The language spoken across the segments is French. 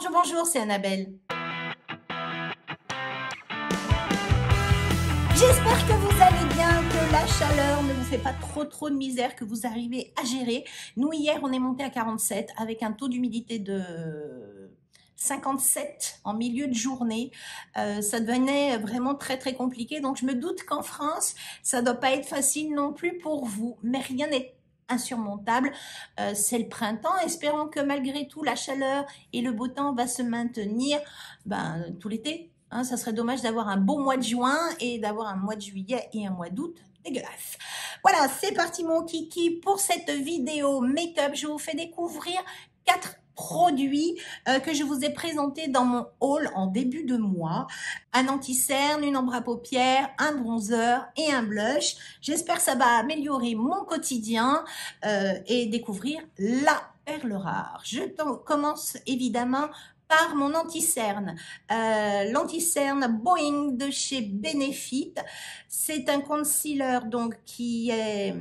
Bonjour, bonjour, c'est Annabelle. J'espère que vous allez bien, que la chaleur ne vous fait pas trop de misère, que vous arrivez à gérer. Nous, hier, on est monté à 47 avec un taux d'humidité de 57 en milieu de journée. Ça devenait vraiment très compliqué. Donc, je me doute qu'en France, ça doit pas être facile non plus pour vous. Mais rien n'est insurmontable. C'est le printemps. Espérons que malgré tout, la chaleur et le beau temps va se maintenir tout l'été. Hein, ça serait dommage d'avoir un beau mois de juin et d'avoir un mois de juillet et un mois d'août dégueulasse. Voilà, c'est parti mon kiki pour cette vidéo make-up. Je vous fais découvrir 4 produits que je vous ai présentés dans mon haul en début de mois. Un anti-cerne, une ombre à paupières, un bronzer et un blush. J'espère que ça va améliorer mon quotidien et découvrir la perle rare. Je commence évidemment par mon anti-cerne. L'anti-cerne Boing de chez Benefit. C'est un concealer donc qui a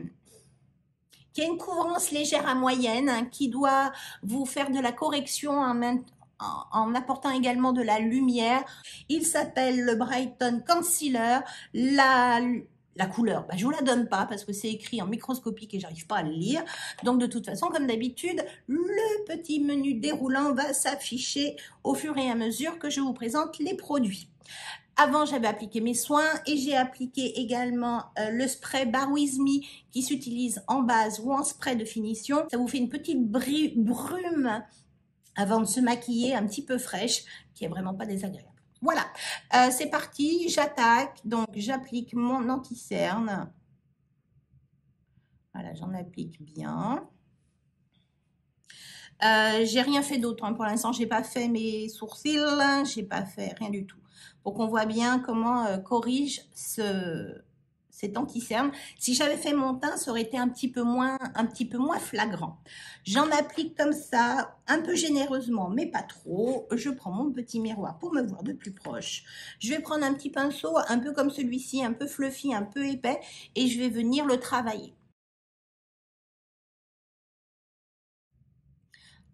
une couvrance légère à moyenne, hein, qui doit vous faire de la correction en apportant également de la lumière. Il s'appelle le Brighton Concealer. La couleur, je vous la donne pas parce que c'est écrit en microscopique et j'arrive pas à le lire. Donc de toute façon, comme d'habitude, le petit menu déroulant va s'afficher au fur et à mesure que je vous présente les produits. Avant, j'avais appliqué mes soins et j'ai appliqué également le spray Bare With Me qui s'utilise en base ou en spray de finition. Ça vous fait une petite brume avant de se maquiller, un petit peu fraîche, qui est vraiment pas désagréable. Voilà, c'est parti, j'attaque. Donc, j'applique mon anti-cerne. Voilà, j'en applique bien. J'ai rien fait d'autre, hein. Pour l'instant, j'ai pas fait mes sourcils, j'ai pas fait rien du tout. Pour qu'on voit bien comment corrige cet anti-cerne. Si j'avais fait mon teint, ça aurait été un petit peu moins flagrant. J'en applique comme ça, un peu généreusement, mais pas trop. Je prends mon petit miroir pour me voir de plus proche. Je vais prendre un petit pinceau, un peu comme celui-ci, un peu fluffy, un peu épais, et je vais venir le travailler.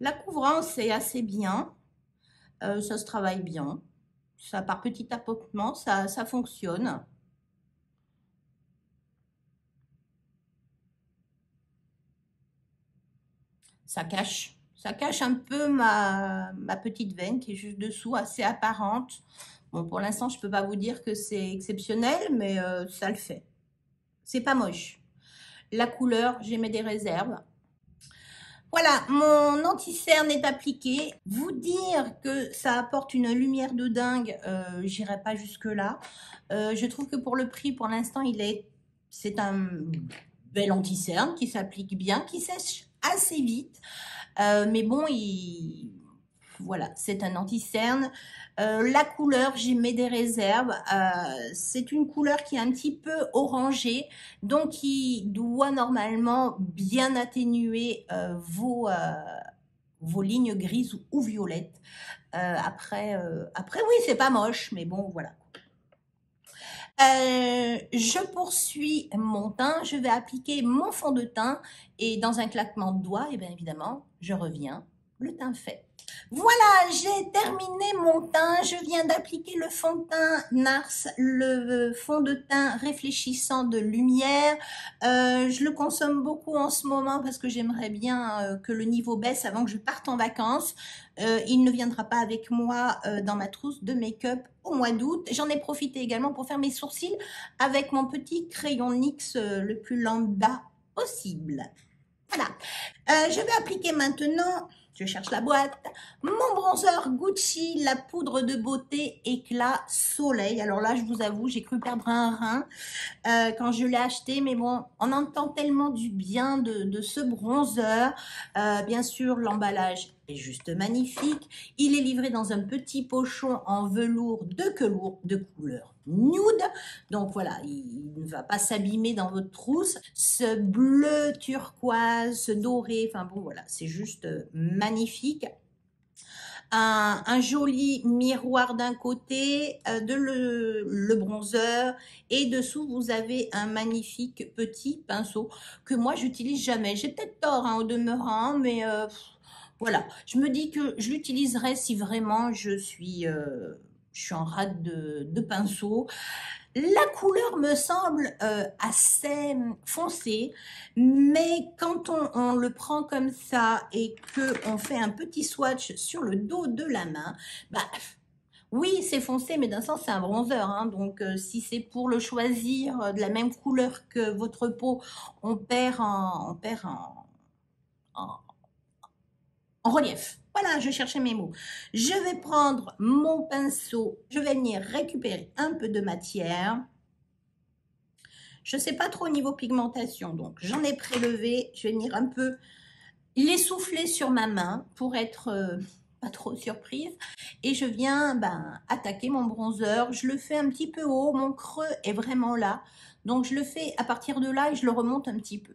La couvrance est assez bien, ça se travaille bien. Ça, par petit tapotement, ça fonctionne. Ça cache un peu ma petite veine qui est juste dessous, assez apparente. Bon, pour l'instant, je ne peux pas vous dire que c'est exceptionnel, mais ça le fait. C'est pas moche. La couleur, j'émets des réserves. Voilà, mon anti-cerne est appliqué. Vous dire que ça apporte une lumière de dingue, j'irai pas jusque là. Je trouve que pour le prix, pour l'instant, c'est un bel anti-cerne qui s'applique bien, qui sèche assez vite. Mais bon, voilà, c'est un anti-cerne. La couleur, j'émets des réserves. C'est une couleur qui est un petit peu orangée, donc qui doit normalement bien atténuer vos lignes grises ou violettes. Après, oui, c'est pas moche, mais bon, voilà. Je poursuis mon teint, je vais appliquer mon fond de teint et dans un claquement de doigts, et bien évidemment, je reviens, le teint fait. Voilà, j'ai terminé mon teint, je viens d'appliquer le fond de teint NARS, le fond de teint réfléchissant de lumière. Je le consomme beaucoup en ce moment parce que j'aimerais bien que le niveau baisse avant que je parte en vacances. Il ne viendra pas avec moi dans ma trousse de make-up au mois d'août. J'en ai profité également pour faire mes sourcils avec mon petit crayon NYX le plus lambda possible. Voilà, je vais appliquer maintenant, je cherche la boîte, mon bronzer Gucci, la poudre de beauté éclat soleil. Alors là, je vous avoue, j'ai cru perdre un rein quand je l'ai acheté, mais bon, on entend tellement du bien de ce bronzer. Bien sûr, l'emballage est juste magnifique. Il est livré dans un petit pochon en velours de couleur nude. Donc voilà, il ne va pas s'abîmer dans votre trousse. Ce bleu turquoise, ce doré, enfin bon voilà, c'est juste magnifique. Un joli miroir d'un côté, le bronzer, et dessous vous avez un magnifique petit pinceau que moi j'utilise jamais. J'ai peut-être tort hein, au demeurant, mais Voilà, je me dis que je l'utiliserai si vraiment je suis en rate de pinceau. La couleur me semble assez foncée, mais quand on le prend comme ça et qu'on fait un petit swatch sur le dos de la main, bah, oui, c'est foncé, mais d'un sens, c'est un bronzer. Hein, donc, si c'est pour le choisir de la même couleur que votre peau, on perd en relief. Voilà, je cherchais mes mots. Je vais prendre mon pinceau, je vais venir récupérer un peu de matière. Je ne sais pas trop au niveau pigmentation, donc j'en ai prélevé. Je vais venir un peu l'essouffler sur ma main pour être pas trop surprise. Et je viens attaquer mon bronzer. Je le fais un petit peu haut, mon creux est vraiment là. Donc je le fais à partir de là et je le remonte un petit peu.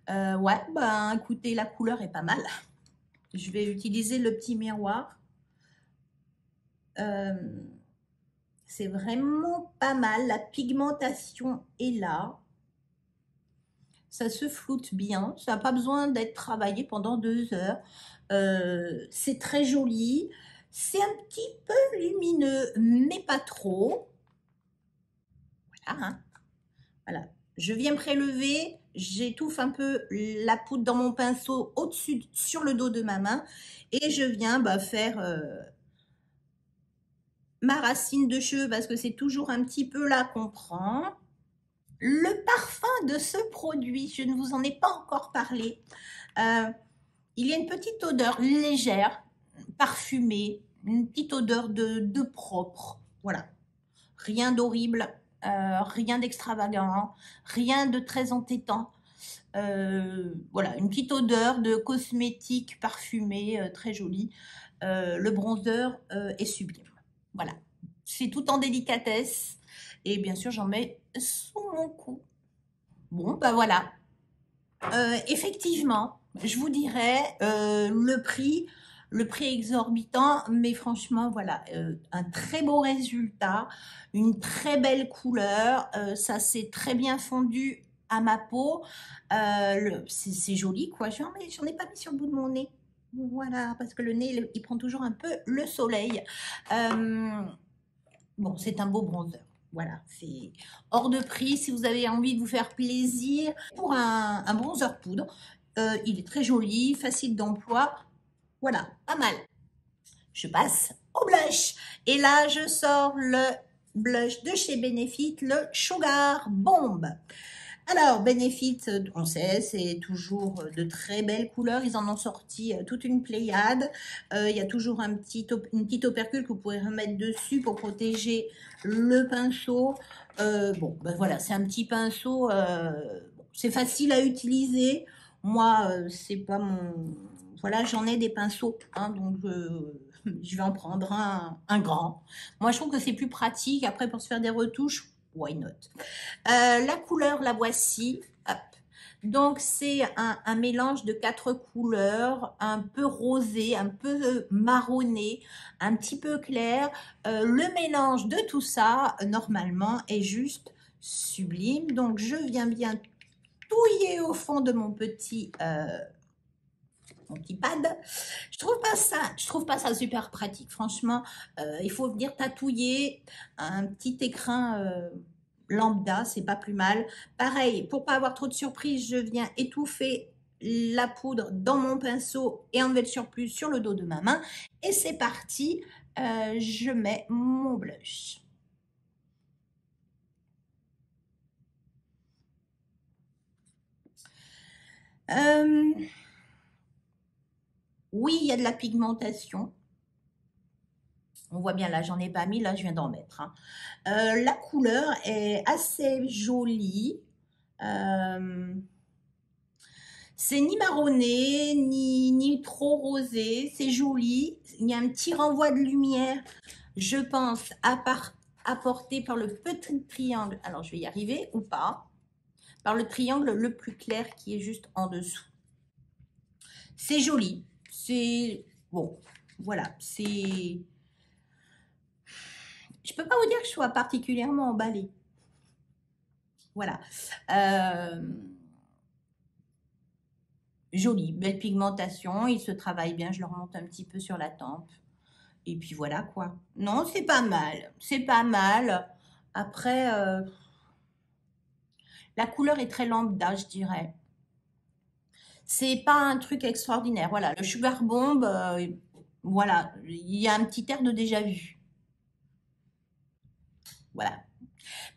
Ouais, écoutez, la couleur est pas mal. Je vais utiliser le petit miroir. Euh, c'est vraiment pas mal. La pigmentation est là. Ça se floute bien. Ça n'a pas besoin d'être travaillé pendant 2 heures. C'est très joli. C'est un petit peu lumineux, mais pas trop. Voilà, hein. Voilà. Je viens prélever. J'étouffe un peu la poudre dans mon pinceau au-dessus, sur le dos de ma main. Et je viens faire ma racine de cheveux parce que c'est toujours un petit peu là qu'on prend. Le parfum de ce produit, je ne vous en ai pas encore parlé. Il y a une petite odeur légère, parfumée, une petite odeur de propre. Voilà. Rien d'horrible, rien d'extravagant, rien de très entêtant. Voilà, une petite odeur de cosmétique parfumé, très jolie. Le bronzer est sublime. Voilà, c'est tout en délicatesse. Et bien sûr, j'en mets sous mon cou. Bon, voilà. Effectivement, je vous dirais le prix exorbitant, mais franchement, voilà, un très beau résultat, une très belle couleur, ça s'est très bien fondu à ma peau, c'est joli quoi, j'en ai pas mis sur le bout de mon nez. Voilà, parce que le nez, il prend toujours un peu le soleil. Euh, Bon, c'est un beau bronzer. Voilà, c'est hors de prix si vous avez envie de vous faire plaisir. Pour un bronzer poudre, il est très joli, facile d'emploi. Voilà, pas mal. Je passe au blush. Et là, je sors le blush de chez Benefit, le Sugar Bomb. Alors, Benefit, on sait, c'est toujours de très belles couleurs. Ils en ont sorti toute une pléiade. Il y a toujours une petite opercule que vous pouvez remettre dessus pour protéger le pinceau. Voilà, c'est un petit pinceau. C'est facile à utiliser. Moi, c'est pas mon... Voilà, j'en ai des pinceaux, hein, donc je vais en prendre un grand. Moi, je trouve que c'est plus pratique. Après, pour se faire des retouches, why not? La couleur, la voici. Hop. Donc, c'est un mélange de 4 couleurs, un peu rosé, un peu marronné, un petit peu clair. Le mélange de tout ça, normalement, est juste sublime. Donc, je viens bien touiller au fond de mon petit pad. Je trouve pas ça super pratique. Franchement, il faut venir tatouiller un petit écrin lambda, c'est pas plus mal. Pareil, pour pas avoir trop de surprises, je viens étouffer la poudre dans mon pinceau et enlever le surplus sur le dos de ma main. Et c'est parti, je mets mon blush. Oui, il y a de la pigmentation. On voit bien là, j'en ai pas mis, là je viens d'en mettre. Hein. La couleur est assez jolie. C'est ni marronné, ni trop rosé. C'est joli. Il y a un petit renvoi de lumière, je pense, apporté par le petit triangle. Alors, je vais y arriver ou pas. Par le triangle le plus clair qui est juste en dessous. C'est joli. C'est... Bon, voilà. C'est... Je peux pas vous dire que je sois particulièrement emballée. Voilà. Joli, belle pigmentation, il se travaille bien, je le remonte un petit peu sur la tempe. Et puis voilà quoi. Non, c'est pas mal, c'est pas mal. Après, la couleur est très lambda, je dirais. C'est pas un truc extraordinaire. Voilà, le Sugar Bomb, voilà, il y a un petit air de déjà vu. Voilà.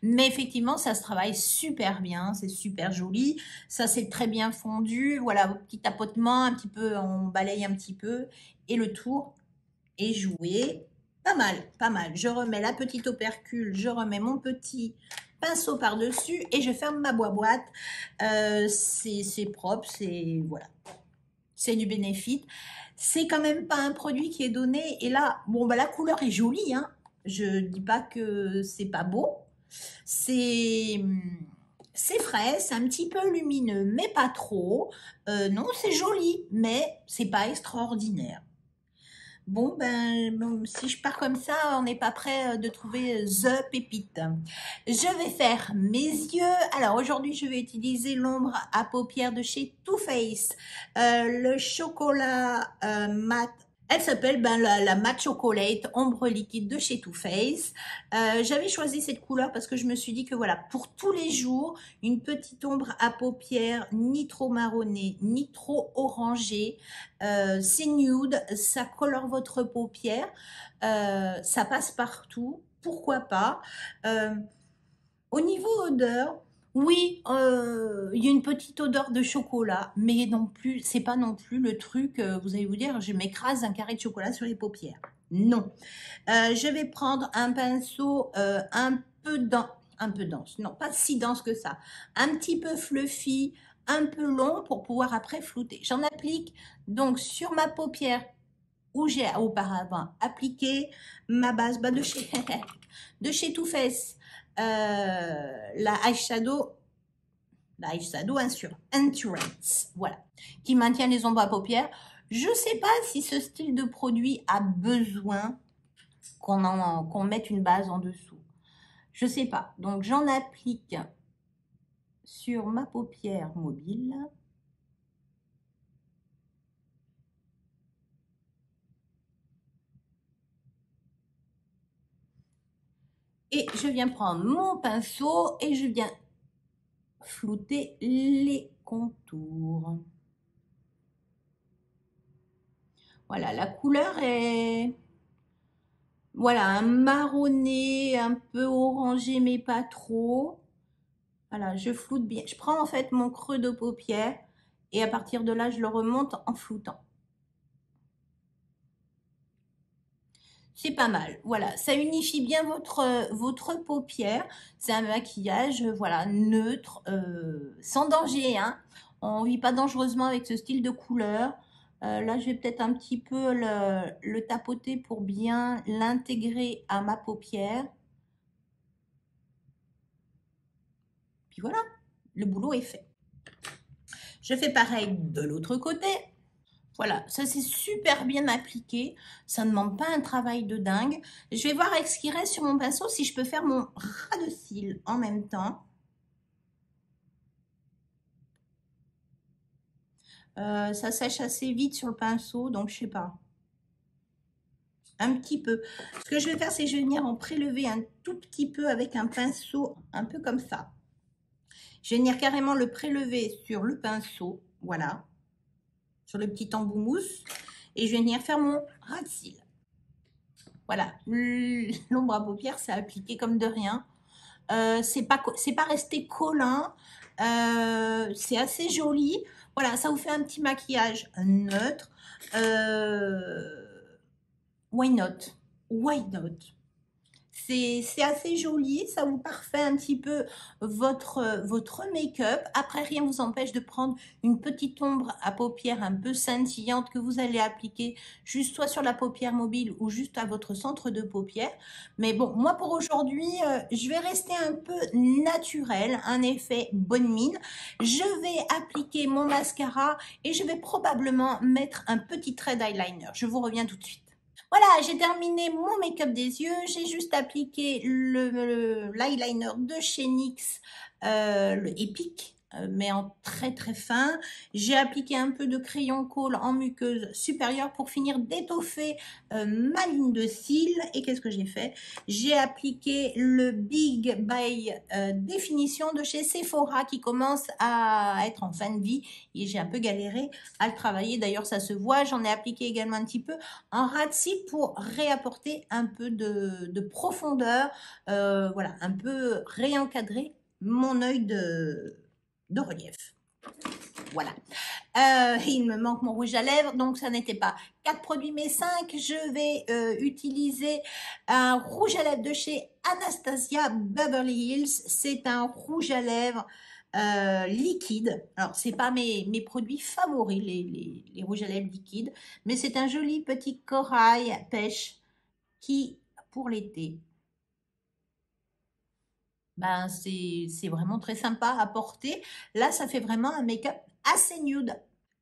Mais effectivement, ça se travaille super bien, c'est super joli. Ça, c'est très bien fondu. Voilà, petit tapotement, un petit peu, on balaye un petit peu. Et le tour est joué. Pas mal, pas mal. Je remets la petite opercule, je remets mon petit pinceau par-dessus et je ferme ma boîte. C'est propre, c'est voilà, c'est du bénéfice. C'est quand même pas un produit qui est donné. Et là, bon, bah, la couleur est jolie, hein. Je dis pas que c'est pas beau. C'est c'est frais, c'est un petit peu lumineux, mais pas trop. Non, c'est joli, mais c'est pas extraordinaire. Bon, ben, bon, si je pars comme ça, on n'est pas prêt de trouver the pépite. Je vais faire mes yeux. Alors aujourd'hui, je vais utiliser l'ombre à paupières de chez Too Faced. Le chocolat mat. Elle s'appelle la Matte Chocolate ombre liquide de chez Too Faced. J'avais choisi cette couleur parce que je me suis dit que voilà, pour tous les jours, une petite ombre à paupières, ni trop marronnée, ni trop orangée. C'est nude, ça colore votre paupière, ça passe partout, pourquoi pas. Euh, Au niveau odeur, oui, il y a une petite odeur de chocolat, mais non plus, c'est pas non plus le truc, vous allez vous dire, je m'écrase un carré de chocolat sur les paupières. Non. Je vais prendre un pinceau un peu dense, non, pas si dense que ça, un petit peu fluffy, un peu long pour pouvoir après flouter. J'en applique donc sur ma paupière où j'ai auparavant appliqué ma base de chez, de chez Too Faced, la eyeshadow Endurance, voilà, qui maintient les ombres à paupières. Je ne sais pas si ce style de produit a besoin qu'on mette une base en dessous. Je ne sais pas. Donc j'en applique sur ma paupière mobile. Et je viens prendre mon pinceau et je viens flouter les contours. Voilà, la couleur est voilà, un marronné, un peu orangé, mais pas trop. Voilà, je floute bien. Je prends en fait mon creux de paupière et à partir de là, je le remonte en floutant. C'est pas mal. Voilà, ça unifie bien votre paupière. C'est un maquillage, voilà, neutre, sans danger, hein. On vit pas dangereusement avec ce style de couleur. Là, je vais peut-être un petit peu le tapoter pour bien l'intégrer à ma paupière. Puis voilà, le boulot est fait. Je fais pareil de l'autre côté. Voilà, ça c'est super bien appliqué. Ça ne demande pas un travail de dingue. Je vais voir avec ce qui reste sur mon pinceau si je peux faire mon ras de cils en même temps. Ça sèche assez vite sur le pinceau, donc je sais pas. Un petit peu. Ce que je vais faire, c'est que je vais venir en prélever un tout petit peu avec un pinceau, un peu comme ça. Je vais venir carrément le prélever sur le pinceau, voilà, sur le petit embout mousse. Et je vais venir faire mon ras de cils. Voilà, l'ombre à paupières, c'est appliqué comme de rien. C'est pas resté collant. C'est assez joli. Voilà, ça vous fait un petit maquillage neutre. Why not? Why not? C'est assez joli, ça vous parfait un petit peu votre make-up. Après, rien ne vous empêche de prendre une petite ombre à paupières un peu scintillante que vous allez appliquer juste soit sur la paupière mobile ou juste à votre centre de paupière. Mais bon, moi pour aujourd'hui, je vais rester un peu naturel, un effet bonne mine. Je vais appliquer mon mascara et je vais probablement mettre un petit trait d'eyeliner. Je vous reviens tout de suite. Voilà, j'ai terminé mon make-up des yeux. J'ai juste appliqué l'eyeliner de chez NYX, le Epic. mais en très très fin. J'ai appliqué un peu de crayon colle en muqueuse supérieure pour finir d'étoffer ma ligne de cils. Et qu'est-ce que j'ai fait? J'ai appliqué le Big by Définition de chez Sephora qui commence à être en fin de vie et j'ai un peu galéré à le travailler. D'ailleurs, ça se voit. J'en ai appliqué également un petit peu en ras de cils pour réapporter un peu de profondeur, voilà, un peu réencadrer mon œil de relief. Voilà. Il me manque mon rouge à lèvres, donc ça n'était pas 4 produits mais 5. Je vais utiliser un rouge à lèvres de chez Anastasia Beverly Hills. C'est un rouge à lèvres liquide. Alors, c'est pas mes produits favoris, les rouges à lèvres liquides, mais c'est un joli petit corail pêche qui, pour l'été, ben c'est vraiment très sympa à porter. Là, ça fait vraiment un make-up assez nude.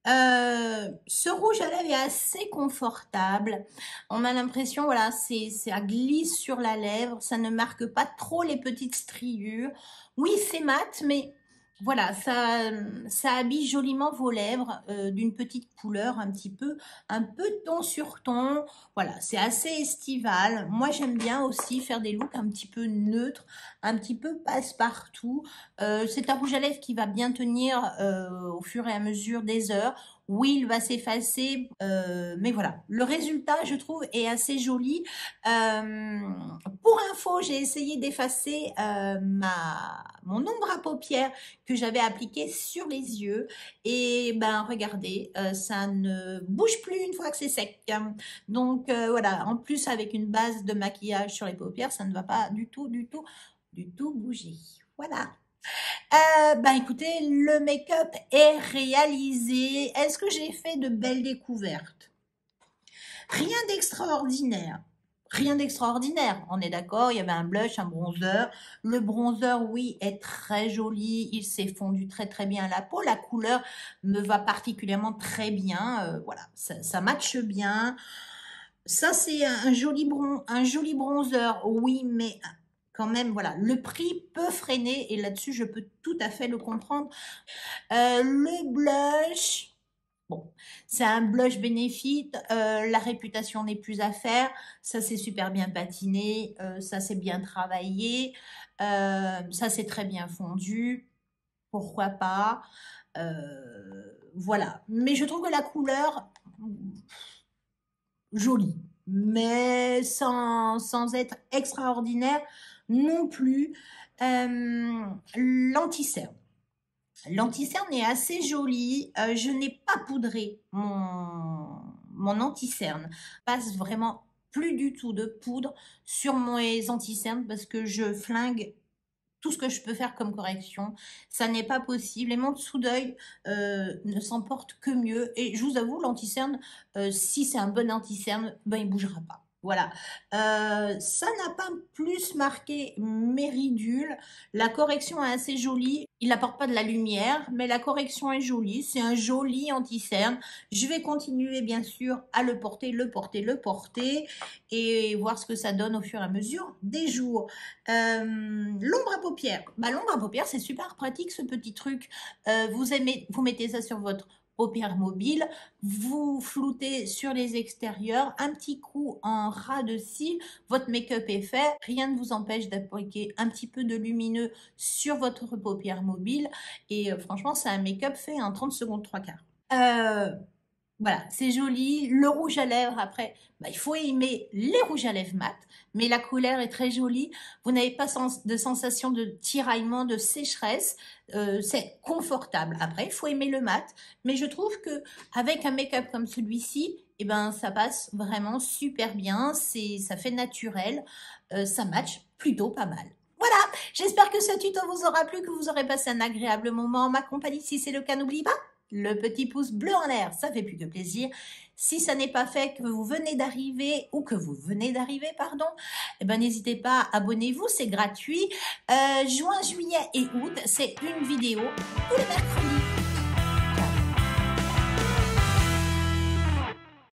Ce rouge à lèvres est assez confortable. On a l'impression, voilà, ça glisse sur la lèvre, ça ne marque pas trop les petites striures. Oui, c'est mat, mais voilà, ça habille joliment vos lèvres d'une petite couleur un peu ton sur ton. Voilà, c'est assez estival. Moi, j'aime bien aussi faire des looks un petit peu neutres, un petit peu passe-partout. C'est un rouge à lèvres qui va bien tenir au fur et à mesure des heures. Oui, il va s'effacer, mais voilà. Le résultat, je trouve, est assez joli. Pour info, j'ai essayé d'effacer mon ombre à paupières que j'avais appliqué sur les yeux. Et ben, regardez, ça ne bouge plus une fois que c'est sec. Donc, voilà. En plus, avec une base de maquillage sur les paupières, ça ne va pas du tout bouger. Voilà. Ben écoutez, le make-up est réalisé. Est-ce que j'ai fait de belles découvertes? Rien d'extraordinaire. Rien d'extraordinaire, on est d'accord, il y avait un blush, un bronzer. Le bronzer, oui, est très joli, il s'est fondu très très bien à la peau. La couleur me va particulièrement très bien, voilà, ça matche bien. Ça, c'est un joli bronzer, oui, mais quand même, voilà, le prix peut freiner et là-dessus, je peux tout à fait le comprendre. Le blush, bon, c'est un blush Benefit, la réputation n'est plus à faire, ça c'est super bien patiné, ça c'est bien travaillé, ça c'est très bien fondu, pourquoi pas, voilà. Mais je trouve que la couleur, jolie, mais sans être extraordinaire non plus. L'anti-cerne. L'anti-cerne est assez joli. Je n'ai pas poudré mon anti-cerne. Je passe vraiment plus du tout de poudre sur mes anti-cernes parce que je flingue tout ce que je peux faire comme correction. Ça n'est pas possible. Et mon dessous d'œil ne s'en porte que mieux. Et je vous avoue, l'anti-cerne, si c'est un bon anti-cerne, ben, il bougera pas. Voilà, ça n'a pas plus marqué mes ridules. La correction est assez jolie. Il n'apporte pas de la lumière, mais la correction est jolie. C'est un joli anti-cerne. Je vais continuer, bien sûr, à le porter et voir ce que ça donne au fur et à mesure des jours. L'ombre à paupières. Bah, l'ombre à paupières, c'est super pratique, ce petit truc. Vous mettez ça sur votre paupières mobile, vous floutez sur les extérieurs, un petit coup en ras de cils, votre make-up est fait, rien ne vous empêche d'appliquer un petit peu de lumineux sur votre paupière mobile et franchement c'est un make-up fait en 30 secondes 3 quarts. Voilà, c'est joli. Le rouge à lèvres, après, bah, il faut aimer les rouges à lèvres mat, mais la couleur est très jolie. Vous n'avez pas de sensation de tiraillement, de sécheresse. C'est confortable. Après, il faut aimer le mat, mais je trouve que avec un make-up comme celui-ci, eh ben, ça passe vraiment super bien. Ça fait naturel. Ça match plutôt pas mal. Voilà, j'espère que ce tuto vous aura plu, que vous aurez passé un agréable moment en ma compagnie. Si c'est le cas, n'oubliez pas le petit pouce bleu en l'air, ça fait plus que plaisir. Si ça n'est pas fait, que vous venez d'arriver pardon, eh ben n'hésitez pas, abonnez-vous, c'est gratuit. Juin, juillet et août, c'est une vidéo tous les mercredis.